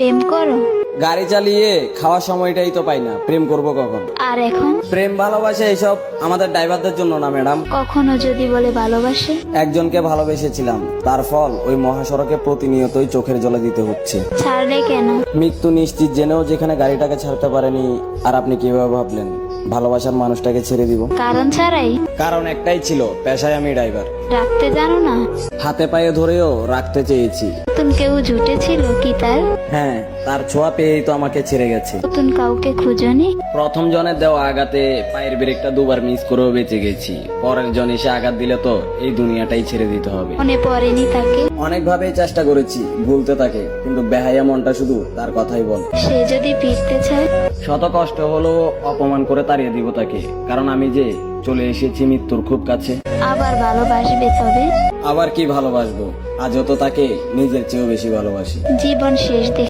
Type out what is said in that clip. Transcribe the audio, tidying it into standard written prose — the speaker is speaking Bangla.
প্রেম করো? গাড়ি চালিয়ে খাওয়ার সময়টাই তো পাই না, প্রেম করব কখন? আর এখন? প্রেম ভালোবাসা এইসব আমাদের ড্রাইভারদের জন্য না ম্যাডাম। কখনো যদি বলে ভালোবাসে? একজনকে ভালোবেসেছিলাম, তার ফল ওই মহাসড়কে প্রতিনিয়তই চোখের জলে দিতে হচ্ছে। ছাড়লে কেন? মৃত্যু নিশ্চিত জেনেও যেখানে গাড়িটাকে ছাড়তে পারেনি। আর আপনি কিভাবে ভাবলেন ভালোবাসার মানুষটাকে ছেড়ে দিব? কারণ ছাড়াই? কারণ একটাই ছিল, পেশায় আমি ড্রাইভার। রাখতে জানো না? হাতে পায়ে ধরেও রাখতে চেয়েছি। নতুন কেউ জুটেছিল কি তার? হ্যাঁ, তার ছোঁয়া পেয়েই তো আমাকে ছেড়ে গেছে। নতুন কাউকে খুঁজনি? প্রথম জনের দেওয়া আঘাতে পায়ের ব্রেকটা দুবার মিস করেও বেঁচে গেছি। পরের জন এসে আঘাত দিলে তো এই দুনিয়াটাই ছেড়ে দিতে হবে। মনে পড়েনি তাকে? অনেকভাবেই চেষ্টা করেছি ভুলতে তাকে, কিন্তু বেহাইয়া মনটা শুধু তার কথাই বল। সে যদি ফিরতে চায়? শত কষ্ট হলো অপমান করে তাড়িয়ে দিব তাকে, কারণ আমি যে চলে এসেছি মৃত্যুর খুব কাছে। আবার ভালোবাসবে তবে? আবার কি ভালোবাসবো, আজও তো তাকে নিজের চেয়েও বেশি ভালোবাসি। জীবন শেষ দেখে